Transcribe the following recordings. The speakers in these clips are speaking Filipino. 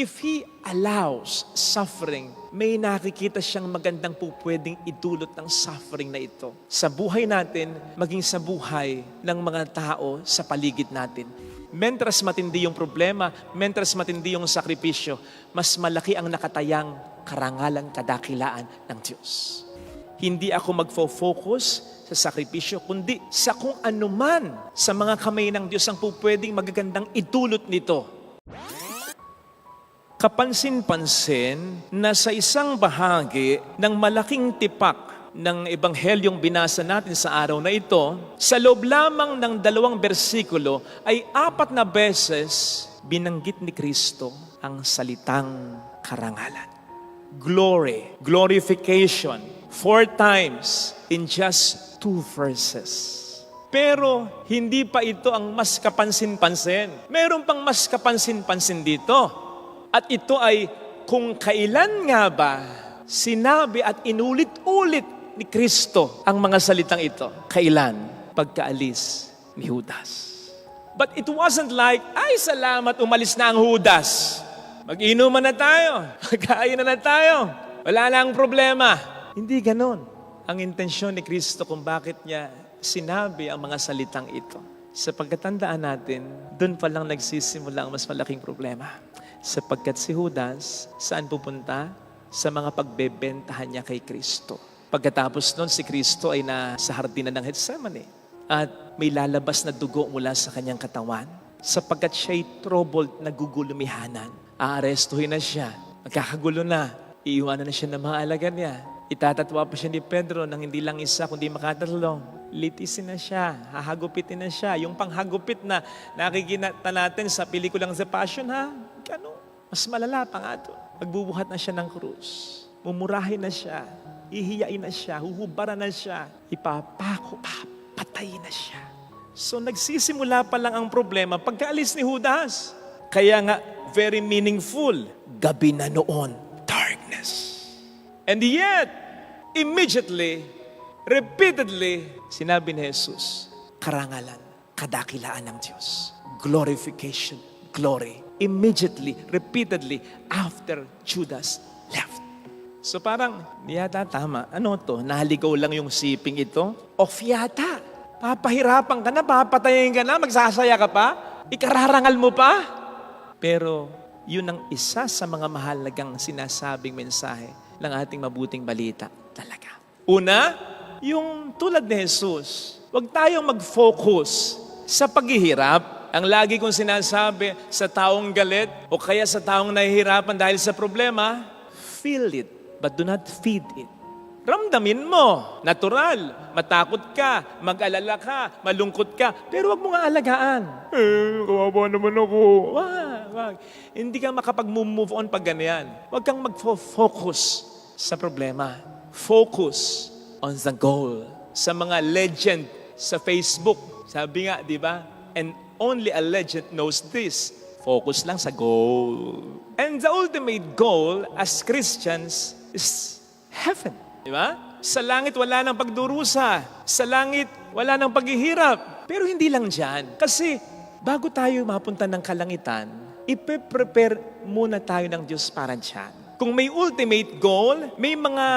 If He allows suffering, may nakikita siyang magandang po pwedeng idulot ng suffering na ito. Sa buhay natin, maging sa buhay ng mga tao sa paligid natin. Mentras matindi yung problema, mentras matindi yung sakripisyo, mas malaki ang nakatayang karangalan, kadakilaan ng Diyos. Hindi ako magfo-focus sa sakripisyo, kundi sa kung anuman sa mga kamay ng Diyos ang po pwedeng magagandang idulot nito. Kapansin-pansin na sa isang bahagi ng malaking tipak ng Ebanghelyong binasa natin sa araw na ito, sa loob lamang ng 2 bersikulo ay 4 na beses binanggit ni Kristo ang salitang karangalan. Glory, glorification, 4 times in just 2 verses. Pero hindi pa ito ang mas kapansin-pansin. Meron pang mas kapansin-pansin dito. At ito ay kung kailan nga ba sinabi at inulit-ulit ni Kristo ang mga salitang ito. Kailan? Pagkaalis ni Judas. But it wasn't like, ay salamat, umalis na ang Judas. Mag-inuman na tayo. Magkain na tayo. Wala na ang problema. Hindi ganon ang intensyon ni Kristo kung bakit niya sinabi ang mga salitang ito. Sa pagkatandaan natin, doon pa lang nagsisimula ang mas malaking problema. Sapagkat si Judas, saan pupunta? Sa mga pagbebentahan niya kay Kristo. Pagkatapos nun, si Kristo ay nasa hardinan ng Getsemane. At may lalabas na dugo mula sa kanyang katawan. Sapagkat siya'y troubled, nagugulumihanan. Aarestuhin na siya. Magkakagulo na. Iiwanan na siya ng mga alagad niya. Itatatwa pa siya ni Pedro nang hindi lang isa kundi makatatlo. Litisin na siya, hahagupitin na siya. Yung panghagupit na nakikita natin sa pelikulang The Passion, Ano? Mas malala pa nga ito. Magbubuhat na siya ng krus. Mumurahin na siya. Ihiyain na siya. Huhubaran na siya. Ipapako, papatayin na siya. So nagsisimula pa lang ang problema pagkaalis ni Judas. Kaya nga, very meaningful. Gabi na noon. Darkness. And yet, immediately, repeatedly, sinabi ni Jesus, karangalan, kadakilaan ng Diyos. Glorification, glory. Immediately, repeatedly, after Judas left. So parang, di yata tama. Ano to? Nahaligaw lang yung siping ito? Off yata. Papahirapan ka na, papatayin ka na, magsasaya ka pa? Ikararangal mo pa? Pero, yun ang isa sa mga mahalagang sinasabing mensahe ng ating mabuting balita talaga. Una, yung tulad ni Jesus, huwag tayong mag-focus sa paghihirap. Ang lagi kong sinasabi sa taong galit o kaya sa taong nahihirapan dahil sa problema, feel it, but do not feed it. Ramdamin mo, natural, matakot ka, mag-alala ka, malungkot ka, pero wag mo nga alagaan. Kawawa naman ako. Wag. Hindi ka makapag-move on pag ganyan. Wag kang mag-focus sa problema. Focus on the goal. Sa mga legend sa Facebook, sabi nga, di ba? And only a legend knows this. Focus lang sa goal. And the ultimate goal as Christians is heaven. Di ba? Sa langit wala nang pagdurusa. Sa langit wala nang paghihirap. Pero hindi lang dyan. Kasi bago tayo mapunta ng kalangitan, ipe-prepare muna tayo ng Diyos para dyan. Kung may ultimate goal, may mga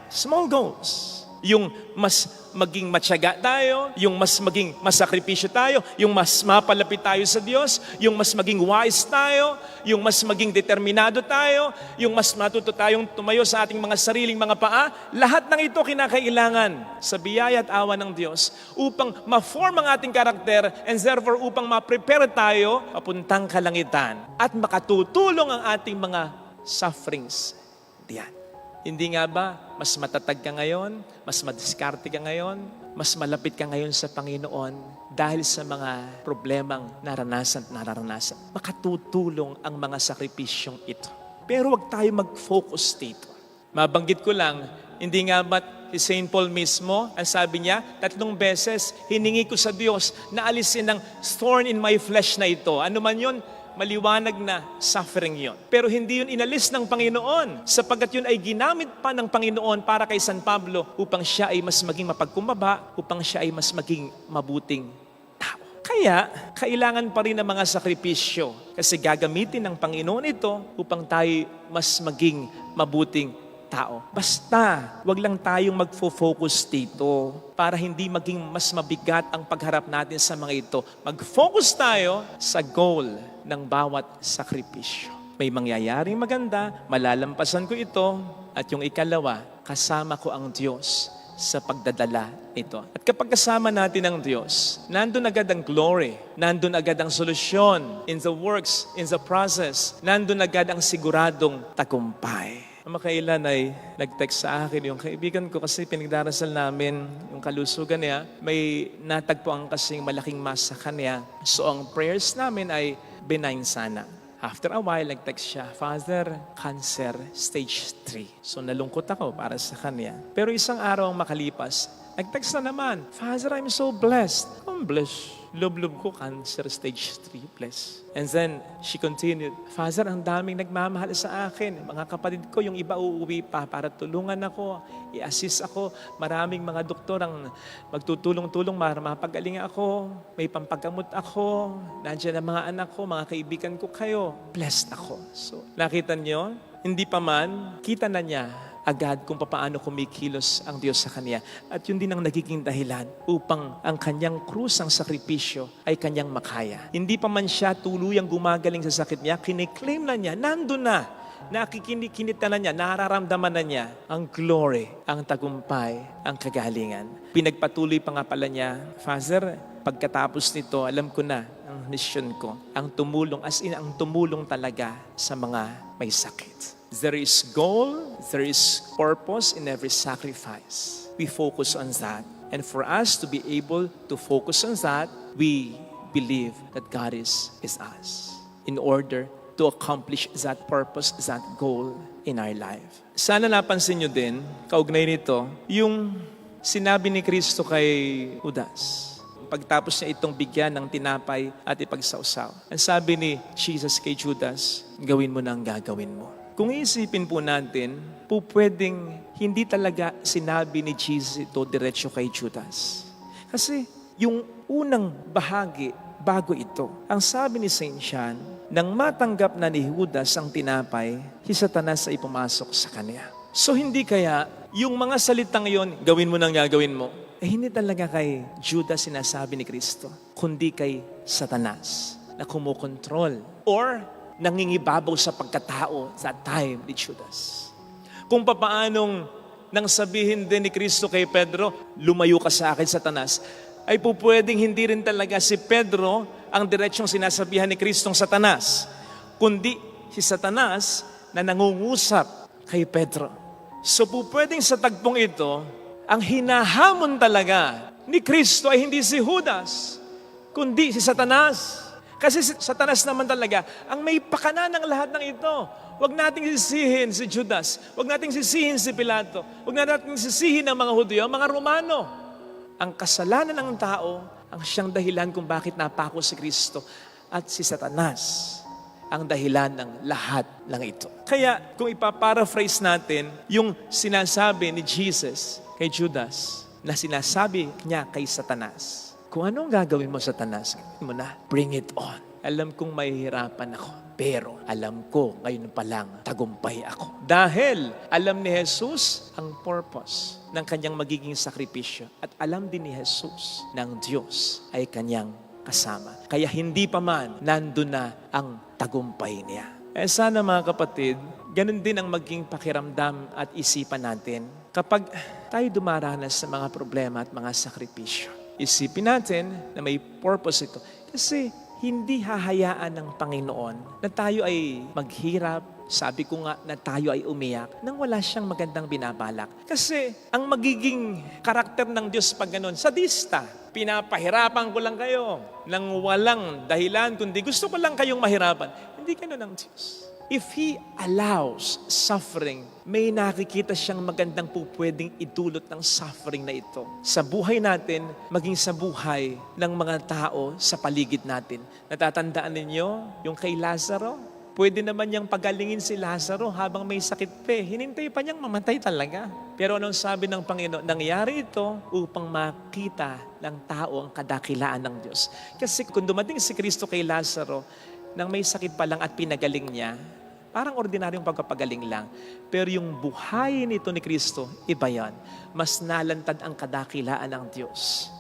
small goals. Yung mas maging matyaga tayo, yung mas maging masakripisyo tayo, yung mas mapalapit tayo sa Diyos, yung mas maging wise tayo, yung mas maging determinado tayo, yung mas matuto tayong tumayo sa ating mga sariling mga paa. Lahat ng ito kinakailangan sa biyaya at awa ng Diyos upang ma-form ang ating karakter and therefore upang ma-prepare tayo papuntang kalangitan at makatutulong ang ating mga sufferings diyan. Hindi nga ba, mas matatag ka ngayon, mas madiskarte ka ngayon, mas malapit ka ngayon sa Panginoon dahil sa mga problemang naranasan. Makatutulong ang mga sakripisyong ito. Pero wag tayo mag-focus dito. Mabanggit ko lang, hindi nga ba si St. Paul mismo, ang sabi niya, 3 beses, hiningi ko sa Diyos na alisin ang thorn in my flesh na ito. Ano man yun? Maliwanag na suffering yon. Pero hindi yun inalis ng Panginoon sapagkat yun ay ginamit pa ng Panginoon para kay San Pablo upang siya ay mas maging mapagkumbaba, upang siya ay mas maging mabuting tao. Kaya Kaya, kailangan pa rin ng mga sakripisyo kasi gagamitin ng Panginoon ito upang tayo mas maging mabuting tao. Basta, wag lang tayong magfo-focus dito para hindi maging mas mabigat ang pagharap natin sa mga ito. Mag-focus tayo sa goal ng bawat sakripisyo. May mangyayaring maganda, malalampasan ko ito, at yung ikalawa, kasama ko ang Diyos sa pagdadala nito. At kapag kasama natin ang Diyos, nandun agad ang glory, nandun agad ang solusyon in the works, in the process, nandun agad ang siguradong tagumpay. Makailan ay nag-text sa akin yung kaibigan ko kasi pinagdarasal namin yung kalusugan niya. May natagpuan kasing malaking mass sa kanya. So ang prayers namin ay benign sana. After a while, nag-text siya, Father, cancer, stage 3. So nalungkot ako para sa kanya. Pero isang araw ang makalipas, nag-text na naman, Father, I'm so blessed. I'm blessed. Lub-lub ko, cancer, stage 3, blessed. And then, she continued, Father, ang daming nagmamahal sa akin. Mga kapatid ko, yung iba uuwi pa para tulungan ako, i-assist ako. Maraming mga doktor ang magtutulong-tulong para mapagaling ako. May pampagamot ako. Nandiyan ang mga anak ko, mga kaibigan ko kayo. Blessed ako. So, nakita niyo, hindi pa man, kita na niya agad kung paano kumikilos ang Diyos sa kanya. At yun din ang nagiging dahilan upang ang kanyang krus, ang sakripisyo, ay kanyang makaya. Hindi pa man siya tuluyang gumagaling sa sakit niya, kiniklaim na niya, nandun na, nakikinita na niya, nararamdaman na niya ang glory, ang tagumpay, ang kagalingan. Pinagpatuloy pa nga pala niya, Father, pagkatapos nito, alam ko na ang mission ko, ang tumulong, as in ang tumulong talaga sa mga may sakit. There is goal, there is purpose in every sacrifice. We focus on that. And for us to be able to focus on that, we believe that God is us in order to accomplish that purpose, that goal in our life. Sana napansin nyo din, kaugnay nito, yung sinabi ni Kristo kay Judas. Pagtapos niya itong bigyan ng tinapay at ipagsawsaw. Ang sabi ni Jesus kay Judas, gawin mo na ang gagawin mo. Kung iisipin po natin, po pwedeng hindi talaga sinabi ni Jesus ito diretso kay Judas. Kasi yung unang bahagi, bago ito, ang sabi ni Saint John, nang matanggap na ni Judas ang tinapay, si Satanas ay pumasok sa kanya. So hindi kaya, yung mga salitang yon, gawin mo nang gagawin mo, hindi talaga kay Judas sinasabi ni Kristo, kundi kay Satanas na kumukontrol or nangingibabaw sa pagkatao sa time ni Judas. Kung papaanong nang sabihin din ni Kristo kay Pedro, lumayo ka sa akin, Satanas, ay po pwedeng hindi rin talaga si Pedro ang diretsyong sinasabihan ni Kristong Satanas, kundi si Satanas na nangungusap kay Pedro. So po pwedeng sa tagpong ito, ang hinahamon talaga ni Kristo ay hindi si Judas, kundi si Satanas. Kasi si Satanas naman talaga ang may pakana ng lahat ng ito. Huwag nating sisihin si Judas. Huwag nating sisihin si Pilato. Huwag nating sisihin ang mga Hudyo, ang mga Romano. Ang kasalanan ng tao ang siyang dahilan kung bakit napako si Kristo. At si Satanas ang dahilan ng lahat ng ito. Kaya kung ipaparaphrase natin yung sinasabi ni Jesus kay Judas na sinasabi niya kay Satanas, kung anong gagawin mo, Satanas, mo na, bring it on. Alam kong mahihirapan ako, pero alam ko ngayon pa lang, tagumpay ako. Dahil alam ni Jesus ang purpose ng kanyang magiging sakripisyo. At alam din ni Jesus ng Diyos ay kanyang kasama. Kaya hindi pa man, nandun na ang tagumpay niya. Sana mga kapatid, ganun din ang maging pakiramdam at isipan natin kapag tayo dumaranas sa mga problema at mga sakripisyo. Isipin natin na may purpose ito. Kasi hindi hahayaan ng Panginoon na tayo ay maghirap, sabi ko nga na tayo ay umiyak, nang wala siyang magandang binabalak. Kasi ang magiging karakter ng Diyos pag ganun, sadista. Pinapahirapan ko lang kayo nang walang dahilan, kundi gusto ko lang kayong mahirapan. Hindi ganun ang Diyos. If He allows suffering, may nakikita siyang magandang po pwedeng idulot ng suffering na ito. Sa buhay natin, maging sa buhay ng mga tao sa paligid natin. Natatandaan ninyo yung kay Lazaro? Pwede naman niyang pagalingin si Lazaro habang may sakit pa. Hinintay pa niyang mamatay talaga. Pero anong sabi ng Panginoon? Nangyari ito upang makita ng tao ang kadakilaan ng Diyos. Kasi kung dumating si Kristo kay Lazaro, nang may sakit pa lang at pinagaling niya, parang ordinaryong pagpapagaling lang. Pero yung buhay nito ni Kristo, iba yan. Mas nalantad ang kadakilaan ng Diyos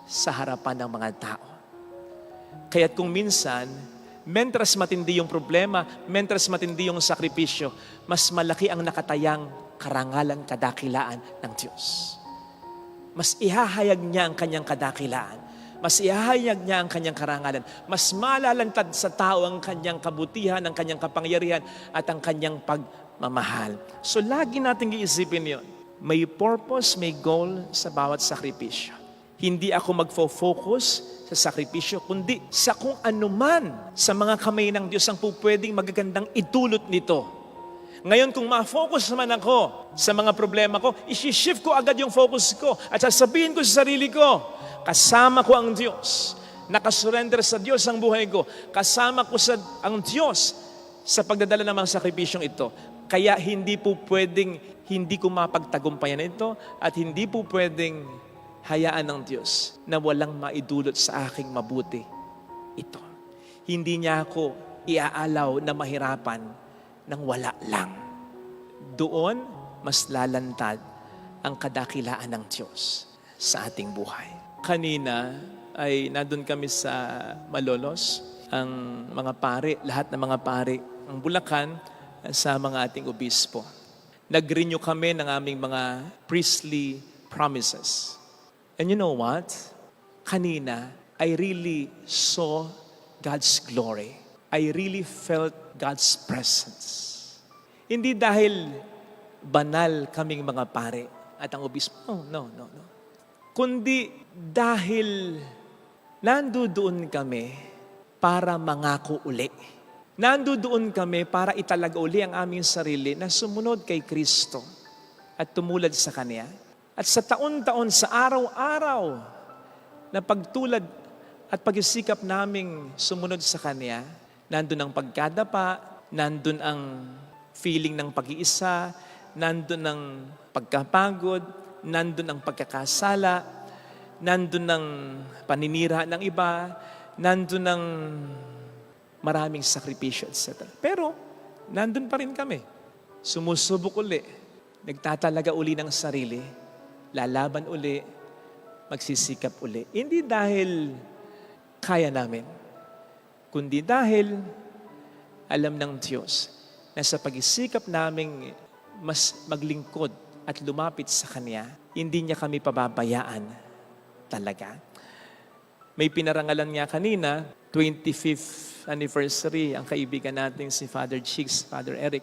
sa harapan ng mga tao. Kaya't kung minsan, mentras matindi yung problema, mentras matindi yung sakripisyo, mas malaki ang nakatayang karangalan, kadakilaan ng Diyos. Mas ihahayag niya ang kanyang kadakilaan. Mas ihahayag niya ang kanyang karangalan. Mas malalantad sa tao ang kanyang kabutihan, ang kanyang kapangyarihan, at ang kanyang pagmamahal. So lagi natin iisipin yun. May purpose, may goal sa bawat sakripisyo. Hindi ako magfo-focus sa sakripisyo, kundi sa kung anuman sa mga kamay ng Diyos ang pupwedeng magagandang idulot nito. Ngayon, kung ma-focus naman ako sa mga problema ko, isi-shift ko agad yung focus ko at sasabihin ko sa sarili ko, kasama ko ang Diyos. Nakasurrender sa Diyos ang buhay ko. Kasama ko ang Diyos sa pagdadala ng mga sakripisyong ito. Kaya hindi po pwedeng, hindi ko mapagtagumpayan ito at hindi po pwedeng hayaan ng Diyos na walang maidulot sa aking mabuti ito. Hindi niya ako iaalaw na mahirapan ng wala lang. Doon, mas lalantad ang kadakilaan ng Diyos sa ating buhay. Kanina ay nandun kami sa Malolos, ang mga pare, lahat ng mga pare, ang Bulacan, sa mga ating obispo. Nag-renew kami ng aming mga priestly promises. And you know what? Kanina, I really saw God's glory. I really felt God's presence. Hindi dahil banal kaming mga pare at ang obispo. No. Kundi dahil nandoon kami para mangako uli. Nandoon kami para italaga uli ang aming sarili na sumunod kay Kristo at tumulad sa Kanya. At sa taon-taon, sa araw-araw na pagtulad at pagsisikap naming sumunod sa Kanya, nandun ang pagkadapa, nandun ang feeling ng pag-iisa, nandun ang pagkapagod, nandun ang pagkakasala, nandun ang paninira ng iba, nandun ang maraming sakripisyo, etc. Pero, nandun pa rin kami. Sumusubok uli, nagtatalaga uli ng sarili, lalaban uli, magsisikap uli. Hindi dahil kaya namin, kundi dahil alam ng Diyos na sa pag-isikap naming mas maglingkod at lumapit sa Kanya, hindi niya kami pababayaan talaga. May pinarangalan nga kanina, 25th anniversary, ang kaibigan natin si Father Chicks, Father Eric.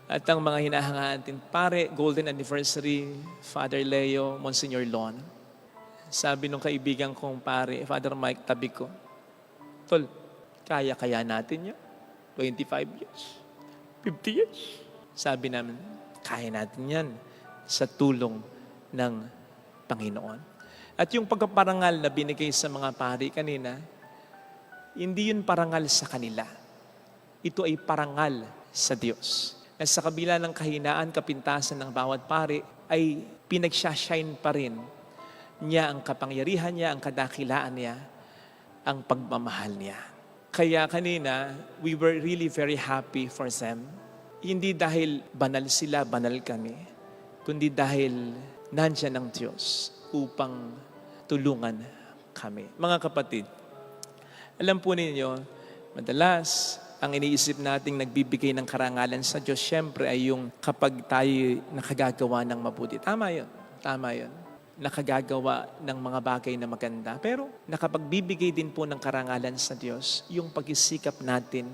At ang mga hinahangaan natin, pare, golden anniversary, Father Leo, Monsignor Lon. Sabi nung kaibigan kong pare, Father Mike, tabi ko, Tol, kaya natin yun? 25 years? 50 years? Sabi namin, kaya natin yan sa tulong ng Panginoon. At yung pagpaparangal na binigay sa mga pari kanina, hindi yun parangal sa kanila. Ito ay parangal sa Diyos. Na sa kabila ng kahinaan, kapintasan ng bawat pari, ay pinagsashine pa rin niya ang kapangyarihan niya, ang kadakilaan niya, ang pagmamahal niya. Kaya kanina, we were really very happy for them. Hindi dahil banal sila, banal kami, kundi dahil nandyan ang Diyos upang tulungan kami. Mga kapatid, alam po ninyo, madalas, ang iniisip nating nagbibigay ng karangalan sa Diyos, syempre ay yung kapag tayo nakagagawa ng mabuti. Tama yun. Nakagagawa ng mga bagay na maganda. Pero nakapagbibigay din po ng karangalan sa Diyos, yung pagsisikap natin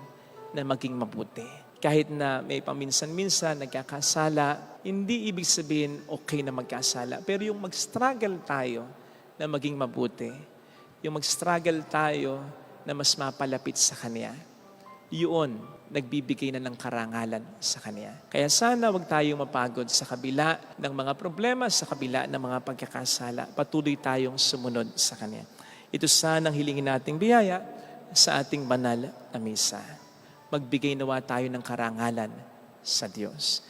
na maging mabuti. Kahit na may paminsan-minsan nagkakasala, hindi ibig sabihin okay na magkasala. Pero yung mag-struggle tayo na maging mabuti, yung mag-struggle tayo na mas mapalapit sa Kanya, yun, nagbibigay na ng karangalan sa Kanya. Kaya sana wag tayong mapagod sa kabila ng mga problema, sa kabila ng mga pagkakasala. Patuloy tayong sumunod sa Kanya. Ito sana ang hilingin nating biyaya sa ating banal na misa. magbigay nawa tayo ng karangalan sa Diyos.